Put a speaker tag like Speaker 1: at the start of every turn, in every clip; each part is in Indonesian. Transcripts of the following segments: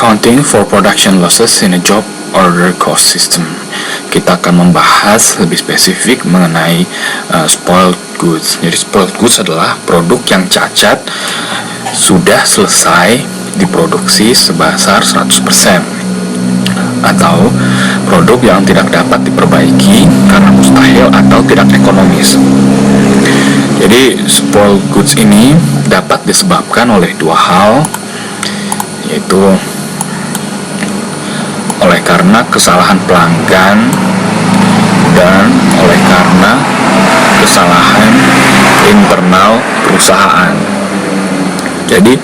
Speaker 1: Accounting for production losses in a job order cost system. Kita akan membahas lebih spesifik mengenai spoiled goods. Jadi spoiled goods adalah produk yang cacat sudah selesai diproduksi sebesar 100%, atau produk yang tidak dapat diperbaiki karena mustahil atau tidak ekonomis. Jadi spoiled goods ini dapat disebabkan oleh dua hal, yaitu oleh karena kesalahan pelanggan dan oleh karena kesalahan internal perusahaan. Jadi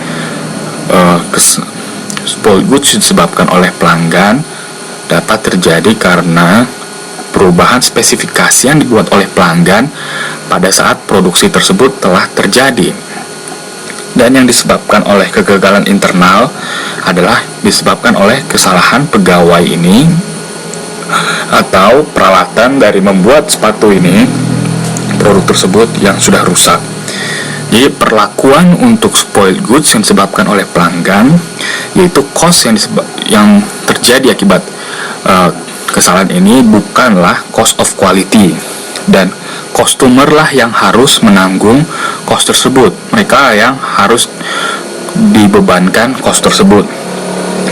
Speaker 1: spoiled goods disebabkan oleh pelanggan dapat terjadi karena perubahan spesifikasi yang dibuat oleh pelanggan pada saat produksi tersebut telah terjadi. Dan yang disebabkan oleh kegagalan internal adalah disebabkan oleh kesalahan pegawai ini atau peralatan dari membuat sepatu ini, produk tersebut yang sudah rusak. Jadi perlakuan untuk spoiled goods yang disebabkan oleh pelanggan, yaitu cost yang terjadi akibat kesalahan ini bukanlah cost of quality, dan customer lah yang harus menanggung cost tersebut. Mereka yang harus dibebankan cost tersebut,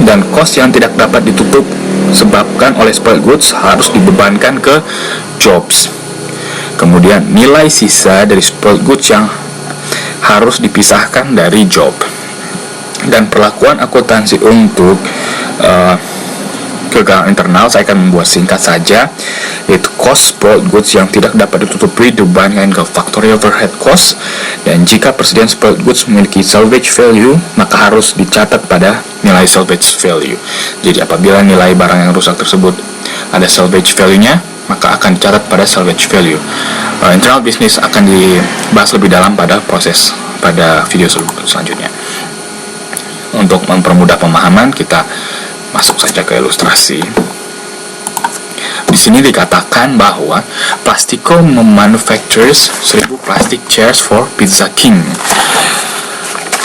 Speaker 1: dan cost yang tidak dapat ditutup sebabkan oleh spoiled goods harus dibebankan ke jobs. Kemudian nilai sisa dari spoiled goods yang harus dipisahkan dari job. Dan perlakuan akuntansi untuk kegagalan internal saya akan membuat singkat saja, yaitu cost spoiled goods yang tidak dapat ditutupi dibebankan ke factory overhead cost, dan jika persediaan spoiled goods memiliki salvage value maka harus dicatat pada nilai salvage value. Jadi apabila nilai barang yang rusak tersebut ada salvage value-nya, maka akan dicatat pada salvage value. Internal business akan dibahas lebih dalam pada video selanjutnya. Untuk mempermudah pemahaman, kita masuk saja ke ilustrasi. Di sini dikatakan bahwa Plastico manufactures 1000 plastic chairs for Pizza King.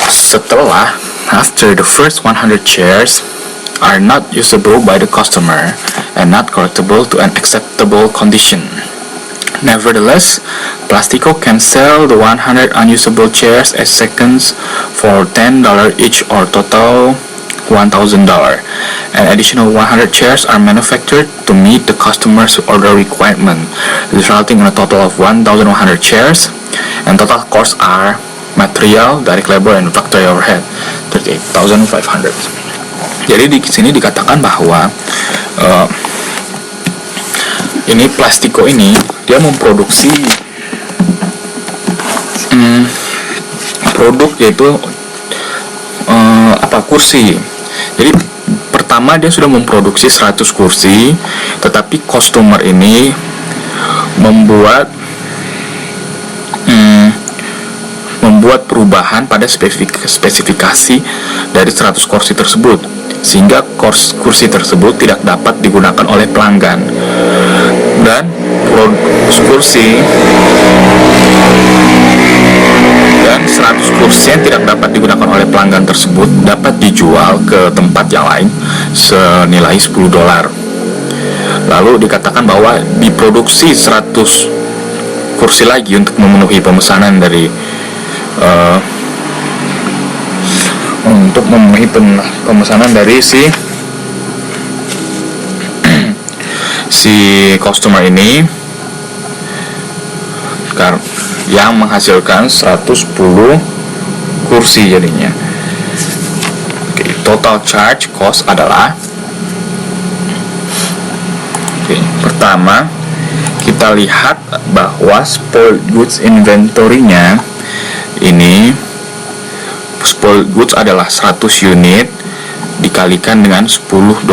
Speaker 1: Setelah after the first 100 chairs are not usable by the customer and not correctable to an acceptable condition. Nevertheless, Plastico can sell the 100 unusable chairs as seconds for $10 each, or total $1,000. An additional 100 chairs are manufactured to meet the customer's order requirement, resulting in a total of 1,100 chairs, and total costs are material, direct labor, and factory overhead, 38,500. Jadi di sini dikatakan bahwa ini Plastico ini dia memproduksi produk, yaitu kursi. Jadi pertama dia sudah memproduksi 100 kursi, tetapi customer ini membuat perubahan pada spesifikasi dari 100 kursi tersebut, sehingga kursi tersebut tidak dapat digunakan oleh pelanggan. Dan dan 100 kursi yang tidak dapat digunakan oleh pelanggan tersebut dapat dijual ke tempat yang lain senilai $10. Lalu dikatakan bahwa diproduksi 100 kursi lagi untuk memenuhi pemesanan dari si customer ini, yang menghasilkan 110 kursi jadinya. Total charge cost adalah, pertama kita lihat bahwa spoiled goods inventory-nya ini, spoiled goods adalah 100 unit dikalikan dengan $10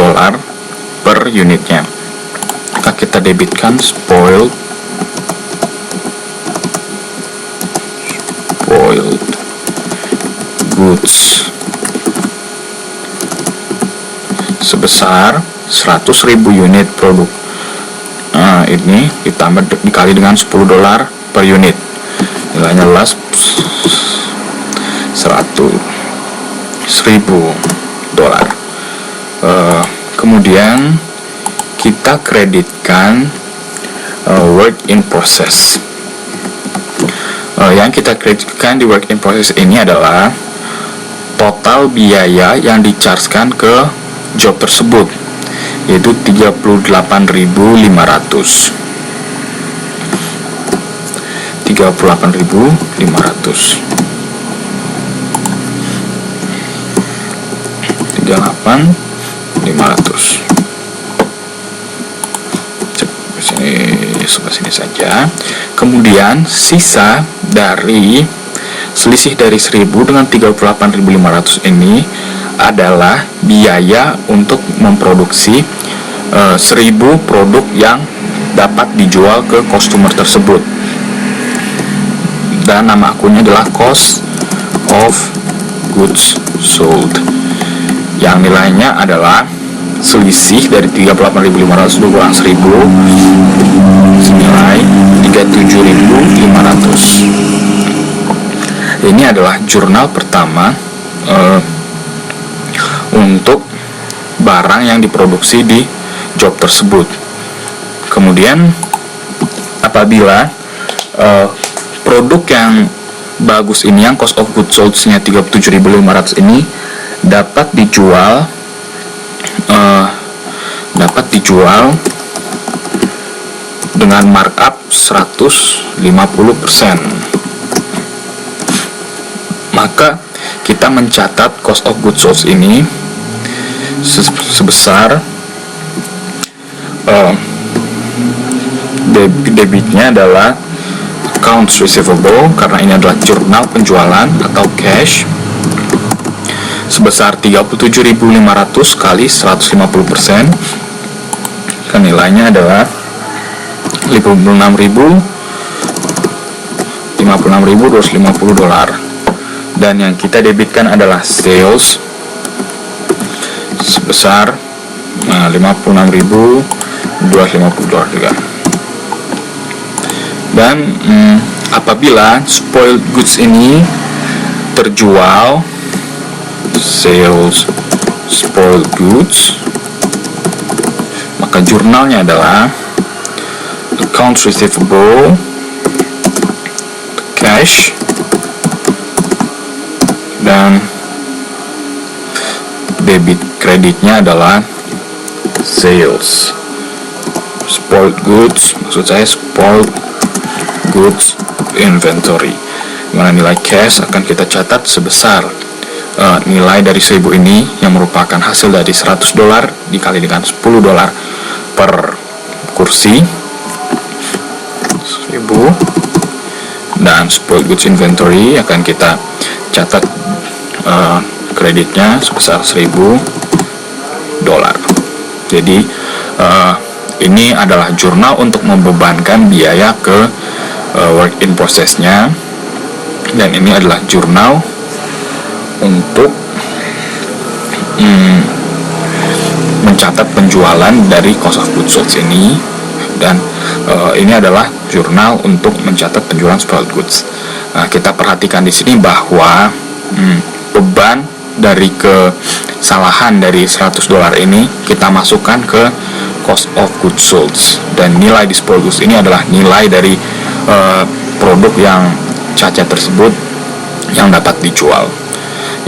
Speaker 1: per unitnya. Maka kita debitkan spoiled goods sebesar 100.000 unit produk. Nah, ini ditambah dikali dengan $10 per unit, nilainya adalah $100.000. Kemudian kita kreditkan work in process. Yang kita kreditkan di work in process ini adalah total biaya yang di-charge-kan ke job tersebut, yaitu 38.500. 38.500. Sebelah sini saja. Kemudian sisa dari selisih dari 1.000 dengan 38.500 ini adalah biaya untuk memproduksi 1.000 produk yang dapat dijual ke customer tersebut. Dan nama akunnya adalah cost of goods sold, yang nilainya adalah selisih dari 38.500 kurang 1.000 senilai 37.500. Ini adalah jurnal pertama untuk barang yang diproduksi di job tersebut. Kemudian apabila produk yang bagus ini, yang cost of goods sold-nya 37.500 ini dapat dijual dengan markup 150%, maka kita mencatat cost of goods sold ini sebesar debitnya adalah accounts receivable, karena ini adalah jurnal penjualan atau cash, sebesar 37.500 kali 150%, kan nilainya adalah 56.250 dolar. Dan yang kita debitkan adalah sales sebesar 56.250 dolar juga. Dan apabila spoiled goods ini terjual, sales spoiled goods, maka jurnalnya adalah accounts receivable cash, dan debit kreditnya adalah sales spoiled goods, maksud saya spoiled goods inventory, dimana nilai cash akan kita catat sebesar nilai dari 1.000 ini yang merupakan hasil dari 100 dolar dikali dengan 10 dolar per kursi 1.000, dan spoiled goods inventory akan kita catat kreditnya sebesar 1.000 dolar. Jadi ini adalah jurnal untuk membebankan biaya ke work in process-nya, dan ini adalah jurnal untuk mencatat penjualan dari cost of goods sold ini, dan ini adalah jurnal untuk mencatat penjualan spoiled goods. Kita perhatikan di sini bahwa beban dari kesalahan dari 100 dolar ini kita masukkan ke cost of goods sold, dan nilai di spoiled goods ini adalah nilai dari produk yang cacat tersebut yang dapat dijual.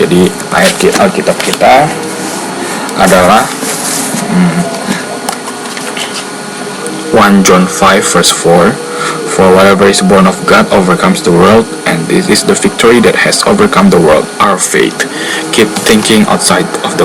Speaker 1: Jadi ayat Alkitab kita adalah 1 John 5 verse 4, for whatever is born of God overcomes the world, and this is the victory that has overcome the world, our faith. Keep thinking outside of the